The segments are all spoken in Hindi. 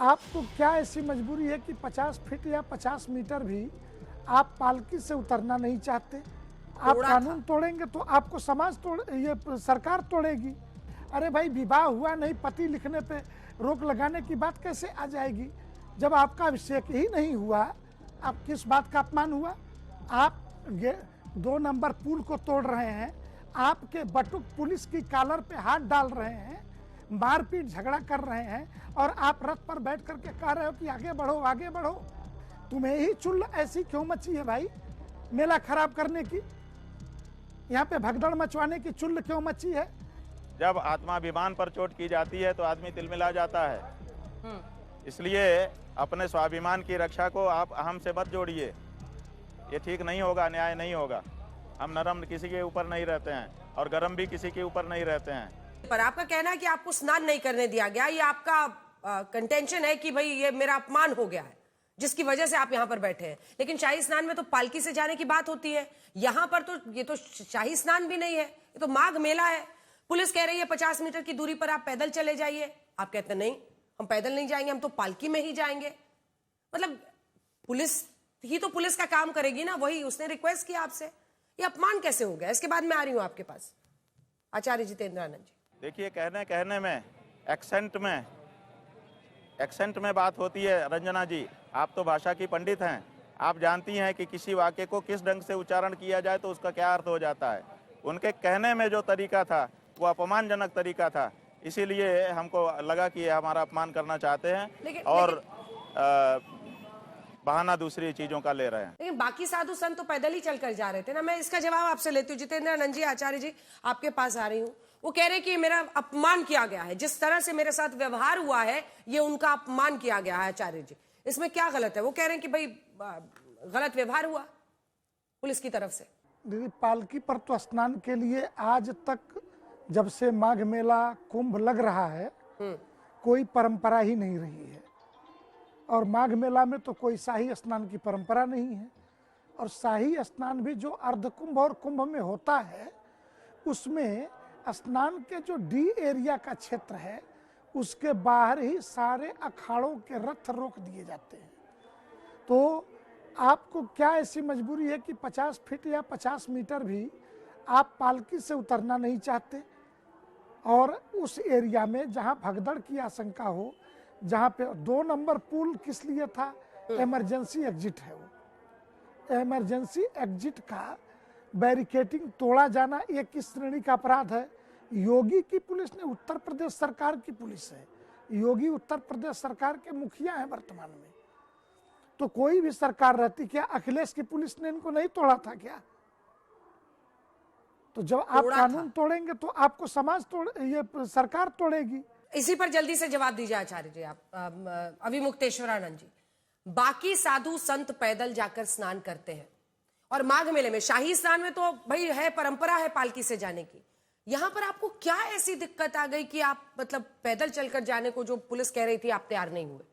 आपको क्या ऐसी मजबूरी है कि 50 फीट या 50 मीटर भी आप पालकी से उतरना नहीं चाहते? आप कानून तोड़ेंगे तो आपको समाज ये सरकार तोड़ेगी। अरे भाई, विवाह हुआ नहीं, पति लिखने पे रोक लगाने की बात कैसे आ जाएगी? जब आपका अभिषेक ही नहीं हुआ, आप किस बात का अपमान हुआ? आप 2 नंबर पुल को तोड़ रहे हैं, आपके बटुक पुलिस की कॉलर पे हाथ डाल रहे हैं, मारपीट झगड़ा कर रहे हैं और आप रथ पर बैठ करके कह रहे हो कि आगे बढ़ो आगे बढ़ो। तुम्हें ही चुल ऐसी क्यों मची है भाई, मेला खराब करने की? यहाँ पे भगदड़ मचवाने की चुल्ल क्यों मची है? जब आत्माभिमान पर चोट की जाती है तो आदमी तिलमिला जाता है। इसलिए अपने स्वाभिमान की रक्षा को आप अहम से मत जोड़िए, ये ठीक नहीं होगा, न्याय नहीं होगा। हम नरम किसी के ऊपर नहीं रहते हैं और गरम भी किसी के ऊपर नहीं रहते हैं। पर आपका कहना है कि आपको स्नान नहीं करने दिया गया, ये आपका कंटेंशन है कि भाई ये मेरा अपमान हो गया है जिसकी वजह से आप यहाँ पर बैठे हैं। लेकिन शाही स्नान में तो पालकी से जाने की बात होती है, यहाँ पर तो ये तो शाही स्नान भी नहीं है, ये तो माघ मेला है। पुलिस कह रही है 50 मीटर की दूरी पर आप पैदल चले जाइए, आप कहते नहीं हम पैदल नहीं जाएंगे, हम तो पालकी में ही जाएंगे। मतलब पुलिस ही तो पुलिस का काम करेगी ना, वही उसने रिक्वेस्ट किया आपसे, ये अपमान कैसे हो गया? इसके बाद मैं आ रही हूं आपके पास, आचार्य जितेंद्र आनंद जी। देखिए, कहने में एक्सेंट में बात होती है। रंजना जी, आप तो भाषा की पंडित हैं, आप जानती हैं कि किसी वाक्य को किस ढंग से उच्चारण किया जाए तो उसका क्या अर्थ हो जाता है। उनके कहने में जो तरीका था वो अपमानजनक तरीका था, इसीलिए हमको लगा कि हमारा अपमान करना चाहते हैं और बहाना दूसरी चीजों का ले रहे हैं। लेकिन बाकी साधु संत तो पैदल ही चलकर जा रहे थे ना। मैं इसका जवाब आपसे लेती हूँ। जितेंद्र आनंद जी, आचार्य जी आपके पास आ रही हूँ। वो कह रहे कि मेरा अपमान किया गया है, जिस तरह से मेरे साथ व्यवहार हुआ है ये उनका अपमान किया गया है। आचार्य जी, इसमें क्या गलत है? वो कह रहे हैं कि भाई गलत व्यवहार हुआ पुलिस की तरफ से। दीदी, पालकी पर तो स्नान के लिए आज तक जब से माघ मेला कुंभ लग रहा है कोई परंपरा ही नहीं रही है। और माघ मेला में तो कोई शाही स्नान की परंपरा नहीं है। और शाही स्नान भी जो अर्ध कुंभ और कुंभ में होता है, उसमें स्नान के जो डी एरिया का क्षेत्र है उसके बाहर ही सारे अखाड़ों के रथ रोक दिए जाते हैं। तो आपको क्या ऐसी मजबूरी है कि 50 फीट या 50 मीटर भी आप पालकी से उतरना नहीं चाहते? और उस एरिया में जहां भगदड़ की आशंका हो, जहां पे 2 नंबर पुल किस लिए था? इमरजेंसी एग्जिट है वो। इमरजेंसी एग्जिट का बैरिकेडिंग तोड़ा जाना ये किस श्रेणी का अपराध है? योगी की पुलिस ने, उत्तर प्रदेश सरकार की पुलिस है, योगी उत्तर प्रदेश सरकार के मुखिया हैं वर्तमान में। तो कोई भी सरकार रहती, क्या अखिलेश की पुलिस ने इनको नहीं तोड़ा था क्या? तो जब आप कानून तोड़ेंगे तो आपको समाज ये सरकार तोड़ेगी। इसी पर जल्दी से जवाब दीजिए आचार्य जी आप। अभिमुक्तेश्वरानंद जी, बाकी साधु संत पैदल जाकर स्नान करते हैं और माघ मेले में शाही स्नान में तो भाई है, परंपरा है पालकी से जाने की। यहाँ पर आपको क्या ऐसी दिक्कत आ गई कि आप मतलब पैदल चलकर जाने को जो पुलिस कह रही थी आप तैयार नहीं हुए?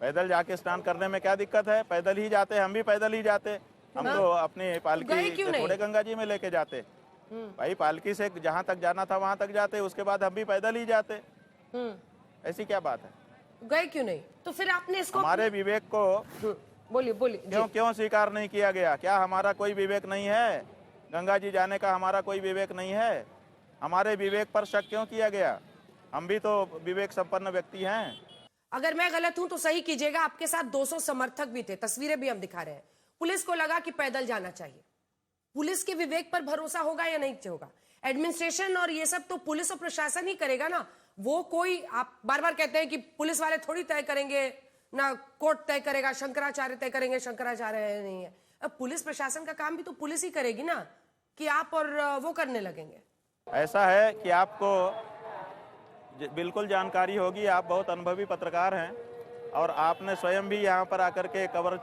पैदल जाके स्नान करने में क्या दिक्कत है? पैदल ही जाते, हम भी पैदल ही जाते। हम तो अपनी पालकी थोड़े गंगा जी में लेके जाते। भाई पालकी से जहाँ तक जाना था वहां तक जाते, उसके बाद हम भी पैदल ही जाते। ऐसी क्या बात है? गए क्यों नहीं? तो फिर आपने इसको हमारे विवेक को बोलिए क्यों स्वीकार नहीं किया गया? क्या हमारा कोई विवेक नहीं है? गंगा जी जाने का हमारा कोई विवेक नहीं है? हमारे विवेक पर शक क्यों किया गया? हम भी तो विवेक संपन्न व्यक्ति हैं। अगर मैं गलत हूं तो सही कीजिएगा। आपके साथ 200 समर्थक भी थे, तस्वीरें भी हम दिखा रहे हैं। पुलिस को लगा कि पैदल जाना चाहिए। पुलिस के विवेक पर भरोसा होगा या नहीं होगा? एडमिनिस्ट्रेशन और ये सब तो पुलिस और प्रशासन ही करेगा ना। वो कोई, आप बार बार कहते हैं कि पुलिस वाले थोड़ी तय करेंगे ना, कोर्ट तय करेगा, शंकराचार्य तय करेंगे, शंकराचार्य नहीं है। अब पुलिस प्रशासन का काम भी तो पुलिस ही करेगी ना, कि आप और वो करने लगेंगे। ऐसा है कि आपको बिल्कुल जानकारी होगी, आप बहुत अनुभवी पत्रकार हैं और आपने स्वयं भी यहाँ पर आकर के कवर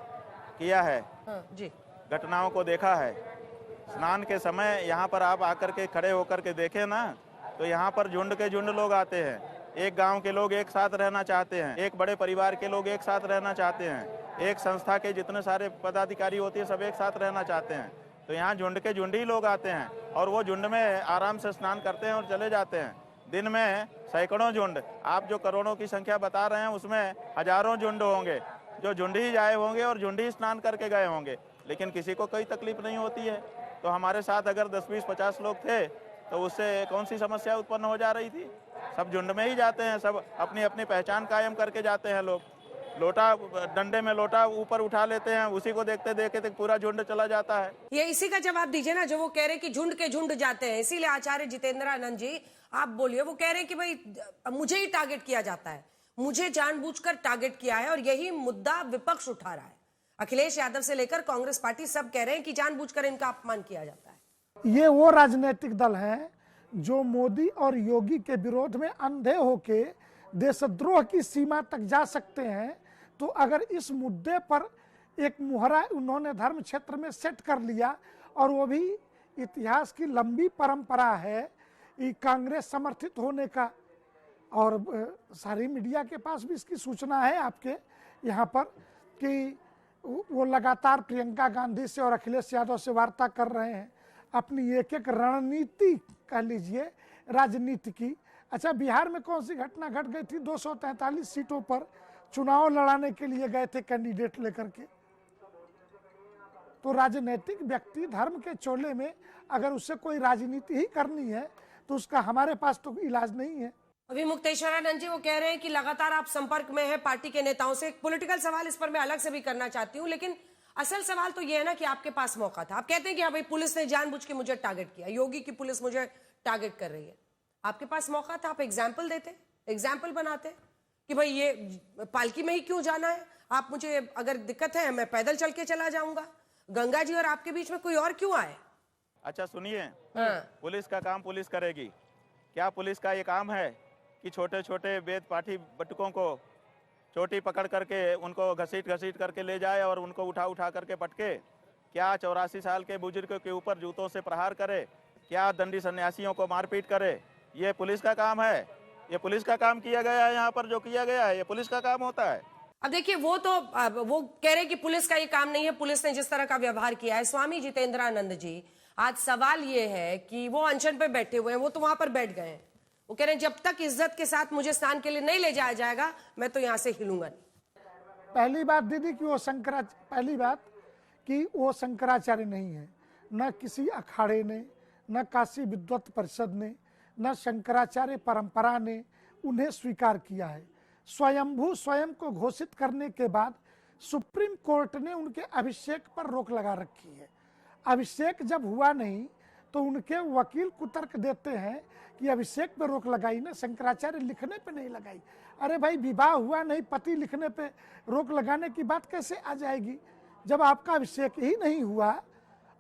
किया है। जी, घटनाओं को देखा है। स्नान के समय यहाँ पर आप आकर के खड़े होकर के देखें ना, तो यहाँ पर झुंड के झुंड लोग आते हैं। एक गांव के लोग एक साथ रहना चाहते हैं, एक बड़े परिवार के लोग एक साथ रहना चाहते हैं, एक संस्था के जितने सारे पदाधिकारी होते हैं सब एक साथ रहना चाहते हैं। तो यहाँ झुंड के झुंड ही लोग आते हैं और वो झुंड में आराम से स्नान करते हैं और चले जाते हैं। दिन में सैकड़ों झुंड, आप जो करोड़ों की संख्या बता रहे हैं उसमें हजारों झुंड होंगे जो झुंड ही जाए होंगे और झुंड ही स्नान करके गए होंगे, लेकिन किसी को कोई तकलीफ नहीं होती है। तो हमारे साथ अगर 10-20-50 लोग थे तो उससे कौन सी समस्या उत्पन्न हो जा रही थी? सब झुंड में ही जाते हैं, सब अपनी अपनी पहचान कायम करके जाते हैं लोग। लोटा, डंडे में लोटा ऊपर उठा लेते हैं, उसी को देखते देखते पूरा झुंड चला जाता है। ये इसी का जवाब दीजिए ना, जो वो कह रहे कि झुंड के झुंड जाते हैं। इसीलिए आचार्य जितेंद्रानंद जी आप बोलिए, वो कह रहे हैं कि भाई मुझे ही टारगेट किया जाता है, मुझे जानबूझकर टारगेट किया है, और यही मुद्दा विपक्ष उठा रहा है। अखिलेश यादव से लेकर कांग्रेस पार्टी सब कह रहे हैं कि जानबूझकर इनका अपमान किया जाता है। ये वो राजनीतिक दल हैं जो मोदी और योगी के विरोध में अंधे होके देशद्रोह की सीमा तक जा सकते हैं। तो अगर इस मुद्दे पर एक मुहरा उन्होंने धर्म क्षेत्र में सेट कर लिया, और वो भी इतिहास की लंबी परंपरा है ये कांग्रेस समर्थित होने का, और सारी मीडिया के पास भी इसकी सूचना है आपके यहाँ पर कि वो लगातार प्रियंका गांधी से और अखिलेश यादव से वार्ता कर रहे हैं, अपनी एक एक रणनीति कह लीजिए राजनीति की। अच्छा, बिहार में कौन सी घटना घट गई थी? 243 सीटों पर चुनाव लड़ाने के लिए गए थे कैंडिडेट लेकर के। तो राजनीतिक व्यक्ति धर्म के चोले में अगर उससे कोई राजनीति ही करनी है तो उसका हमारे पास तो इलाज नहीं है। अभी मुक्तेश्वरानंद जी वो कह रहे हैं कि लगातार आप संपर्क में हैं पार्टी के नेताओं से। एक पॉलिटिकल सवाल इस पर मैं अलग से भी करना चाहती हूं, लेकिन असल सवाल तो ये है ना कि आपके पास मौका था। आप कहते हैं कि हाँ भाई पुलिस ने जानबूझ के मुझे टारगेट किया, योगी की पुलिस मुझे टारगेट कर रही है। आपके पास मौका था, आप एग्जाम्पल देते, एग्जाम्पल बनाते कि भाई ये पालकी में ही क्यों जाना है, आप मुझे अगर दिक्कत है मैं पैदल चल के चला जाऊंगा, गंगा जी और आपके बीच में कोई और क्यों आए? अच्छा सुनिए, हाँ। पुलिस का काम पुलिस करेगी। क्या पुलिस का ये काम है कि छोटे छोटे वेद पाठी बटुकों को चोटी पकड़ करके उनको घसीट घसीट करके ले जाए और उनको उठा उठा करके पटके? क्या 84 साल के बुजुर्ग के ऊपर जूतों से प्रहार करे? क्या दंडी सन्यासियों को मारपीट करे? ये पुलिस का काम है? ये पुलिस का काम किया गया है यहाँ पर जो किया गया है, ये पुलिस का काम होता है? अब देखिए वो कह रहे हैं कि पुलिस का ये काम नहीं है, पुलिस ने जिस तरह का व्यवहार किया है। स्वामी जितेंद्रानंद जी, आज सवाल ये है कि वो अनशन पे बैठे हुए हैं, वो तो वहां पर बैठ गए हैं, वो कह रहे हैं जब तक इज्जत के साथ मुझे स्नान के लिए नहीं ले जाया जाएगा मैं तो यहां से हिलूंगा नहीं। पहली बात दीदी कि वो शंकराचार्य नहीं है, न किसी अखाड़े ने, न काशी विद्वत परिषद ने, न शंकराचार्य परंपरा ने उन्हें स्वीकार किया है। स्वयंभू स्वयं को घोषित करने के बाद सुप्रीम कोर्ट ने उनके अभिषेक पर रोक लगा रखी है। अभिषेक जब हुआ नहीं तो उनके वकील कुतर्क देते हैं कि अभिषेक पे रोक लगाई ना, शंकराचार्य लिखने पे नहीं लगाई। अरे भाई, विवाह हुआ नहीं, पति लिखने पे रोक लगाने की बात कैसे आ जाएगी जब आपका अभिषेक ही नहीं हुआ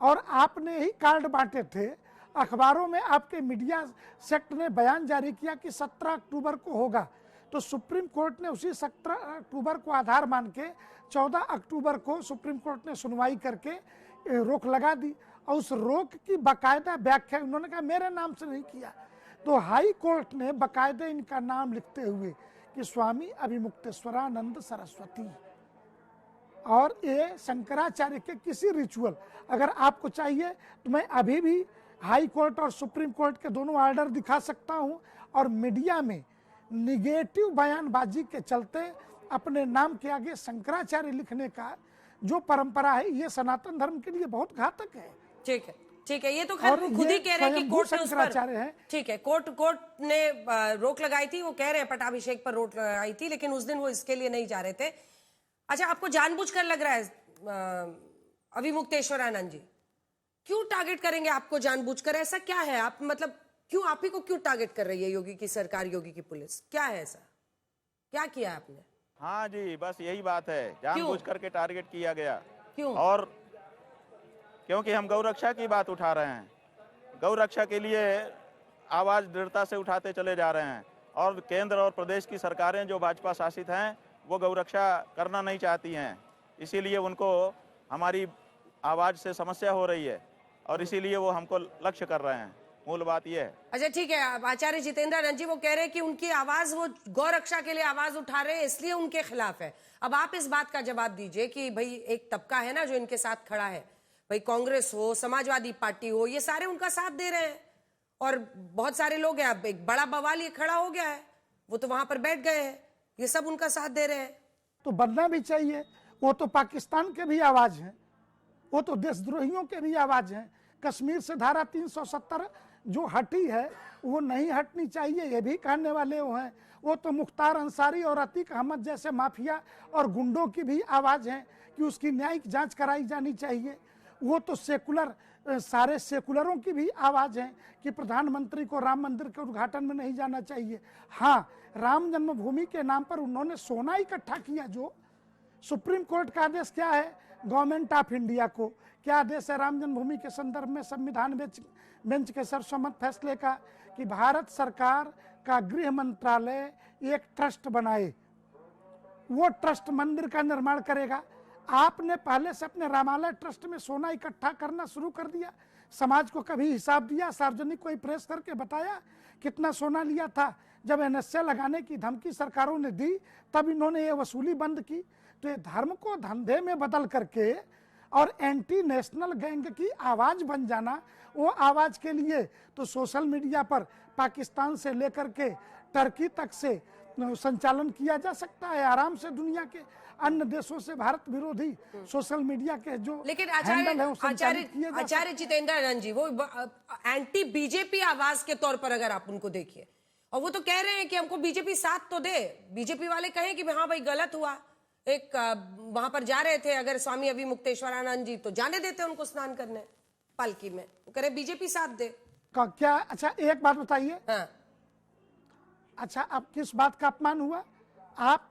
और आपने ही कार्ड बांटे थे। अखबारों में आपके मीडिया सेक्ट ने बयान जारी किया कि 17 अक्टूबर को होगा, तो सुप्रीम कोर्ट ने उसी 17 अक्टूबर को आधार मान के 14 अक्टूबर को सुप्रीम कोर्ट ने सुनवाई करके रोक लगा दी, और उस रोक की बाकायदा व्याख्या उन्होंने कहा मेरे नाम से नहीं किया। तो हाई कोर्ट ने बाकायदा इनका नाम लिखते हुए कि स्वामी अभिमुक्तेश्वरानंद सरस्वती, और ये शंकराचार्य के किसी रिचुअल, अगर आपको चाहिए तो मैं अभी भी हाई कोर्ट और सुप्रीम कोर्ट के दोनों ऑर्डर दिखा सकता हूं, और मीडिया में निगेटिव बयानबाजी के चलते अपने नाम के आगे शंकराचार्य लिखने का जो परंपरा है, ये सनातन धर्म के लिए बहुत घातक है। ठीक है, ठीक है, ये तो खैर खुद ही कह रहे हैं कि कोर्ट ने उस पर, ठीक है, कोर्ट ने रोक लगाई थी, वो कह रहे हैं पटाभिषेक पर रोक लगाई थी, लेकिन उस दिन वो इसके लिए नहीं जा रहे थे। अच्छा, आपको जानबूझकर लग रहा है अभिमुक्तेश्वरानंद जी, क्यों टारगेट करेंगे आपको जानबूझकर? ऐसा क्या है? आप मतलब क्यों, आप ही को क्यों टारगेट कर रही है योगी की सरकार, योगी की पुलिस? क्या है ऐसा, क्या किया आपने? हाँ जी, बस यही बात है, जानबूझ करके टारगेट किया गया। क्यों? और क्योंकि हम गौरक्षा की बात उठा रहे हैं, गौरक्षा के लिए आवाज दृढ़ता से उठाते चले जा रहे हैं, और केंद्र और प्रदेश की सरकारें जो भाजपा शासित हैं वो गौरक्षा करना नहीं चाहती हैं, इसीलिए उनको हमारी आवाज से समस्या हो रही है और इसीलिए वो हमको लक्ष्य कर रहे हैं। मूल बात ये है। अच्छा ठीक है, आचार्य जितेंद्रानंद जी वो कह रहे हैं कि उनकी आवाज, वो गौरक्षा के लिए आवाज उठा रहे हैं इसलिए उनके खिलाफ है। अब आप इस बात का जवाब दीजिए कि भाई एक तबका है ना जो इनके साथ खड़ा है, भाई कांग्रेस हो, समाजवादी पार्टी हो, ये सारे उनका साथ दे रहे हैं, और बहुत सारे लोग हैं, अब एक बड़ा बवाल ये खड़ा हो गया है, वो तो वहां पर बैठ गए हैं, ये सब उनका साथ दे रहे हैं। तो बनना भी चाहिए। वो तो पाकिस्तान के भी आवाज हैं, वो तो देशद्रोहियों के भी आवाज हैं। कश्मीर से धारा 370 जो हटी है वो नहीं हटनी चाहिए, ये भी कहने वाले वो हैं। वो तो मुख्तार अंसारी और अतीक अहमद जैसे माफिया और गुंडों की भी आवाज है कि उसकी न्यायिक जांच कराई जानी चाहिए। वो तो सेकुलर, सारे सेकुलरों की भी आवाज है कि प्रधानमंत्री को राम मंदिर के उद्घाटन में नहीं जाना चाहिए। हाँ, राम जन्मभूमि के नाम पर उन्होंने सोना इकट्ठा किया, जो सुप्रीम कोर्ट का आदेश क्या है, गवर्नमेंट ऑफ इंडिया को क्या आदेश है राम जन्मभूमि के संदर्भ में संविधान बेंच के सर्वसम्मत फैसले का, कि भारत सरकार का गृह मंत्रालय एक ट्रस्ट बनाए, वो ट्रस्ट मंदिर का निर्माण करेगा। आपने पहले से अपने रामालय ट्रस्ट में सोना इकट्ठा करना शुरू कर दिया, समाज को कभी हिसाब दिया, सार्वजनिक कोई प्रेस करके बताया कितना सोना लिया था? जब एनएसए लगाने की धमकी सरकारों ने दी तब इन्होंने ये वसूली बंद की। तो ये धर्म को धंधे में बदल करके और एंटी नेशनल गैंग की आवाज बन जाना, वो आवाज के लिए तो सोशल मीडिया पर पाकिस्तान से लेकर के टर्की तक से संचालन किया जा सकता है आराम से। दुनिया के अन्य देशों से भारत विरोधी सोशल मीडिया के जो लेकिन हैंडल है वो संचालित किए जा आचार्य जितेंद्र आनंद जी, वो एंटी बीजेपी आवाज के तौर पर अगर आप उनको देखिए, और वो तो कह रहे हैं कि हमको बीजेपी साथ तो दे। बीजेपी वाले कहें कि हाँ भाई गलत हुआ, एक वहां पर जा रहे थे अगर स्वामी अभी मुक्तेश्वरानंद जी, तो जाने देते उनको स्नान करने पालकी में, वो कह रहे बीजेपी साथ दे क्या? अच्छा एक बात बताइए, हाँ। अच्छा अब किस बात का अपमान हुआ? आप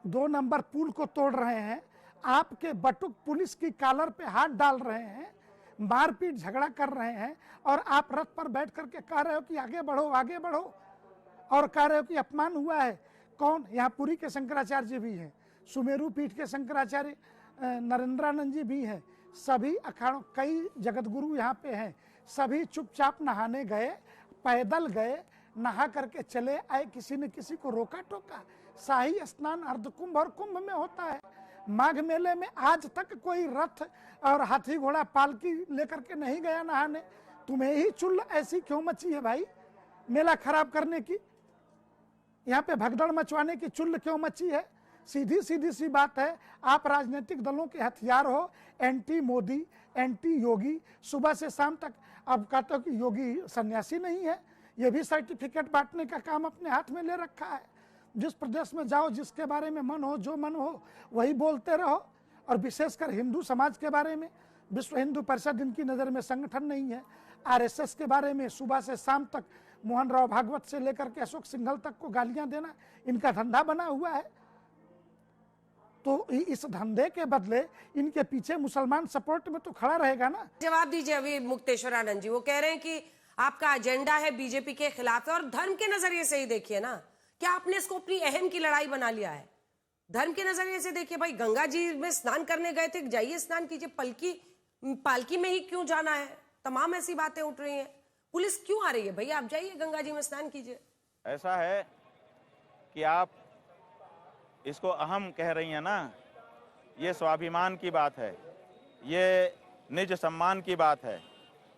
2 नंबर पुल को तोड़ रहे हैं, आपके बटुक पुलिस की कॉलर पे हाथ डाल रहे हैं, मारपीट झगड़ा कर रहे हैं, और आप रथ पर बैठ करके कह रहे हो कि आगे बढ़ो आगे बढ़ो, और कह रहे हो कि अपमान हुआ है। कौन? यहाँ पुरी के शंकराचार्य जी भी हैं, सुमेरु पीठ के शंकराचार्य नरेंद्रानंद जी भी हैं, सभी अखाड़ों कई जगतगुरु यहाँ पे हैं, सभी चुपचाप नहाने गए, पैदल गए, नहा करके चले आए, किसी ने किसी को रोका टोका। शाही स्नान अर्धकुंभ और कुंभ में होता है। माघ मेले में आज तक कोई रथ और हाथी घोड़ा पालकी लेकर के नहीं गया नहाने। तुम्हें ही चुल्ल ऐसी क्यों मची है भाई मेला खराब करने की? यहाँ पे भगदड़ मचवाने की चुल्ल क्यों मची है? सीधी सीधी सी बात है, आप राजनीतिक दलों के हथियार हो, एंटी मोदी, एंटी योगी, सुबह से शाम तक। अब कहते हो कि योगी सन्यासी नहीं है, ये भी सर्टिफिकेट बांटने का काम अपने हाथ में ले रखा है। जिस प्रदेश में जाओ, जिसके बारे में मन हो, जो मन हो वही बोलते रहो, और विशेषकर हिंदू समाज के बारे में विश्व हिंदू परिषद इनकी नज़र में संगठन नहीं है। आरएसएस के बारे में सुबह से शाम तक मोहन राव भागवत से लेकर के अशोक सिंघल तक को गालियां देना इनका धंधा बना हुआ है। तो इस धंधे के बदले इनके पीछे मुसलमान सपोर्ट में तो खड़ा रहेगा ना। जवाब दीजिए अभी मुक्तेश्वरानंद जी, वो कह रहे हैं कि आपका एजेंडा है बीजेपी के खिलाफ है, और धर्म के नजरिए से ही देखिए ना, क्या आपने इसको अपनी अहम की लड़ाई बना लिया है? धर्म के नजरिए से देखिए भाई, गंगा जी में स्नान करने गए थे, जाइए स्नान कीजिए, पालकी में ही क्यों जाना है? तमाम ऐसी बातें उठ रही हैं, पुलिस क्यों आ रही है? भैया आप जाइए गंगा जी में स्नान कीजिए। ऐसा है कि आप इसको अहम कह रही हैं ना, ये स्वाभिमान की बात है, ये निज सम्मान की बात है,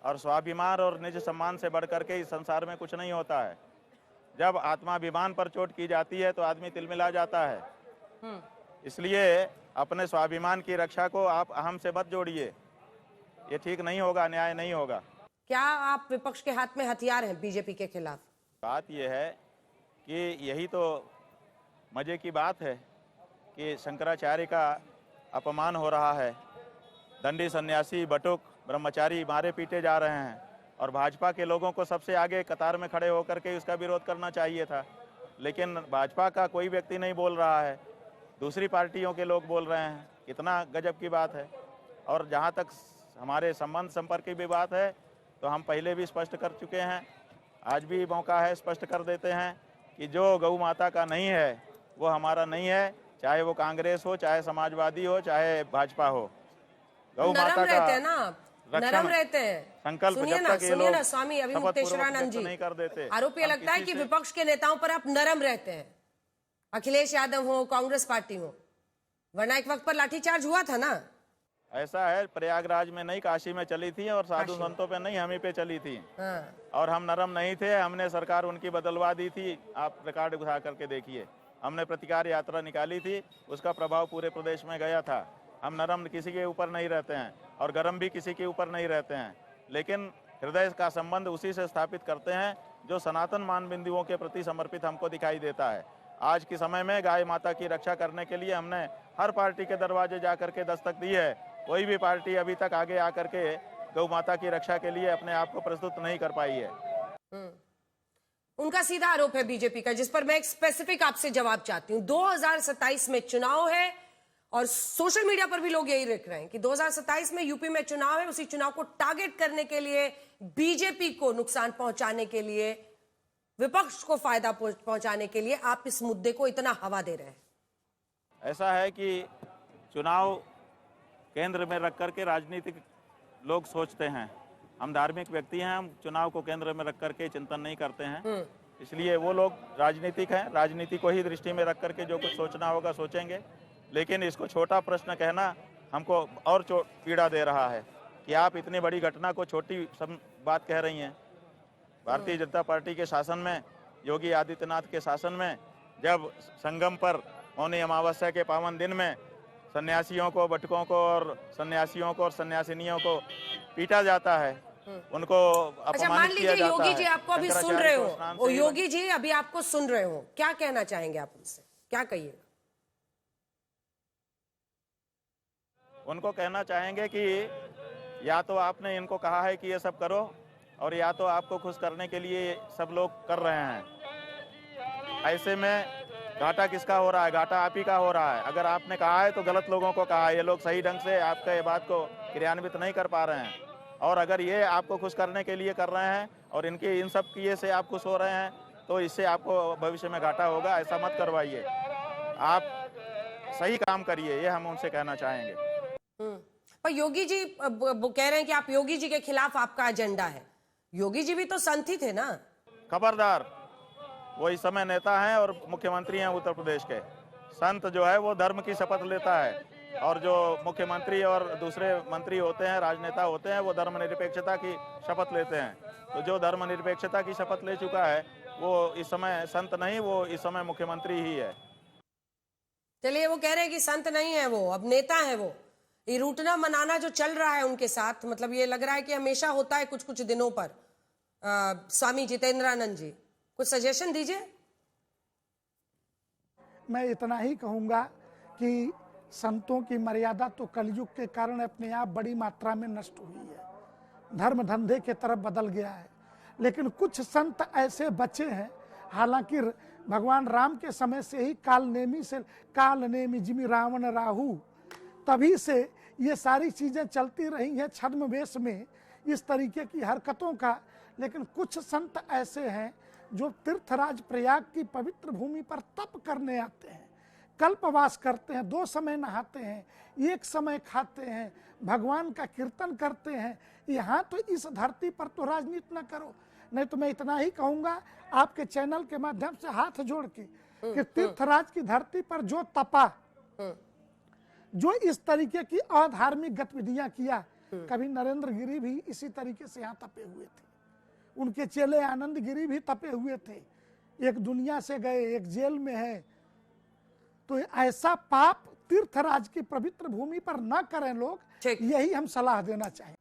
और स्वाभिमान और निज सम्मान से बढ़कर के इस संसार में कुछ नहीं होता है। जब आत्माभिमान पर चोट की जाती है तो आदमी तिलमिला जाता है। इसलिए अपने स्वाभिमान की रक्षा को आप अहम से मत जोड़िए, ये ठीक नहीं होगा, न्याय नहीं होगा। क्या आप विपक्ष के हाथ में हथियार हैं बीजेपी के खिलाफ? बात यह है कि यही तो मजे की बात है कि शंकराचार्य का अपमान हो रहा है, दंडी सन्यासी बटुक ब्रह्मचारी मारे पीटे जा रहे हैं, और भाजपा के लोगों को सबसे आगे कतार में खड़े होकर के उसका विरोध करना चाहिए था, लेकिन भाजपा का कोई व्यक्ति नहीं बोल रहा है, दूसरी पार्टियों के लोग बोल रहे हैं। कितना गजब की बात है। और जहाँ तक हमारे संबंध संपर्क की भी बात है, तो हम पहले भी स्पष्ट कर चुके हैं, आज भी मौका है स्पष्ट कर देते हैं कि जो गौ माता का नहीं है वो हमारा नहीं है, चाहे वो कांग्रेस हो, चाहे समाजवादी हो, चाहे भाजपा हो। गौ माता का नरम रहते हैं। संकल्प सुनिए ना स्वामी अभी मुक्तेश्वरानंद जी, नहीं कर देते। आरोप ये लगता है कि विपक्ष के नेताओं पर आप नरम रहते हैं, अखिलेश यादव हो, कांग्रेस पार्टी हो, वरना एक वक्त पर लाठीचार्ज हुआ था ना। ऐसा है, प्रयागराज में नहीं काशी में चली थी और साधु संतों पे नहीं, हम ही पे चली थी। और हम नरम नहीं थे, हमने सरकार उनकी बदलवा दी थी। आप रिकॉर्ड उठा करके देखिए, हमने प्रतिकार यात्रा निकाली थी, उसका प्रभाव पूरे प्रदेश में गया था। हम नरम किसी के ऊपर नहीं रहते हैं और गरम भी किसी के ऊपर नहीं रहते हैं, लेकिन हृदय का संबंध उसी से स्थापित करते हैं जो सनातन मान बिंदुओं के प्रति समर्पित हमको दिखाई देता है। आज के समय में गाय माता की रक्षा करने के लिए हमने हर पार्टी के दरवाजे जा करके दस्तक दी है। कोई भी पार्टी अभी तक आगे आकर के गौ माता की रक्षा के लिए अपने आप को प्रस्तुत नहीं कर पाई है। उनका सीधा आरोप है बीजेपी का, जिस पर मैं एक स्पेसिफिक आपसे जवाब चाहती हूं। 2027 में चुनाव है और सोशल मीडिया पर भी लोग यही लिख रहे हैं कि 2027 में यूपी में चुनाव है, उसी चुनाव को टारगेट करने के लिए, बीजेपी को नुकसान पहुंचाने के लिए, विपक्ष को फायदा पहुंचाने के लिए आप इस मुद्दे को इतना हवा दे रहे हैं। ऐसा है कि चुनाव केंद्र में रख करके राजनीतिक लोग सोचते हैं, हम धार्मिक व्यक्ति हैं, हम चुनाव को केंद्र में रख करके चिंतन नहीं करते हैं, इसलिए वो लोग राजनीतिक हैं, राजनीति को ही दृष्टि में रख करके जो कुछ सोचना होगा सोचेंगे। लेकिन इसको छोटा प्रश्न कहना हमको और पीड़ा दे रहा है कि आप इतनी बड़ी घटना को छोटी बात कह रही हैं। भारतीय जनता पार्टी के शासन में, योगी आदित्यनाथ के शासन में, जब संगम पर मौनी अमावस्या के पावन दिन में सन्यासियों को, बटकों को और सन्यासियों को और सन्यासिनियों को पीटा जाता है, उनको अपमानित किया जाता है। योगी जी आपको अभी सुन रहे हो, योगी जी अभी आपको सुन रहे हो, क्या कहना चाहेंगे आप उनसे, क्या कहिएगा? उनको कहना चाहेंगे कि या तो आपने इनको कहा है कि ये सब करो, और या तो आपको खुश करने के लिए सब लोग कर रहे हैं। ऐसे में घाटा किसका हो रहा है? घाटा आप ही का हो रहा है। अगर आपने कहा है तो गलत लोगों को कहा है, ये लोग सही ढंग से आपका ये बात को क्रियान्वित नहीं कर पा रहे हैं। और अगर ये आपको खुश करने के लिए कर रहे हैं और इनके इन सब किए से आप खुश हो रहे हैं, तो इससे आपको भविष्य में घाटा होगा। ऐसा मत करवाइए, आप सही काम करिए, ये हम उनसे कहना चाहेंगे। पर योगी जी कह रहे हैं कि आप योगी जी के खिलाफ आपका एजेंडा है। योगी जी भी तो संत ही थे ना। खबरदार, वो इस समय नेता हैं और मुख्यमंत्री हैं उत्तर प्रदेश के। संत जो है वो धर्म की शपथ लेता है, और जो मुख्यमंत्री और दूसरे मंत्री होते हैं, राजनेता होते हैं, वो धर्मनिरपेक्षता की शपथ लेते हैं। तो जो धर्मनिरपेक्षता की शपथ ले चुका है वो इस समय संत नहीं, वो इस समय मुख्यमंत्री ही है। चलिए, वो कह रहे हैं कि संत नहीं है वो, अब नेता है वो। ये रूठना मनाना जो चल रहा है उनके साथ, मतलब ये लग रहा है कि हमेशा होता है कुछ कुछ दिनों पर। स्वामी जितेंद्रानंद जी, कुछ सजेशन दीजिए। मैं इतना ही कहूंगा कि संतों की मर्यादा तो कलयुग के कारण अपने आप बड़ी मात्रा में नष्ट हुई है, धर्म धंधे के तरफ बदल गया है। लेकिन कुछ संत ऐसे बचे हैं, हालांकि भगवान राम के समय से ही काल नेमी जिमि रावण राहु, तभी से ये सारी चीजें चलती रही हैं छद्म वेश में, इस तरीके की हरकतों का। लेकिन कुछ संत ऐसे हैं जो तीर्थराज प्रयाग की पवित्र भूमि पर तप करने आते हैं, कल्पवास करते हैं, 2 समय नहाते हैं, 1 समय खाते हैं, भगवान का कीर्तन करते हैं। यहाँ तो इस धरती पर तो राजनीति न करो। नहीं तो मैं इतना ही कहूँगा आपके चैनल के माध्यम से हाथ जोड़ के कि तीर्थराज की धरती पर जो तपा, जो इस तरीके की अधार्मिक गतिविधियां किया, कभी नरेंद्र गिरी भी इसी तरीके से यहाँ तपे हुए थे, उनके चेले आनंद गिरी भी तपे हुए थे, एक दुनिया से गए, एक जेल में है। तो ऐसा पाप तीर्थराज की पवित्र भूमि पर न करें लोग, यही हम सलाह देना चाहेंगे।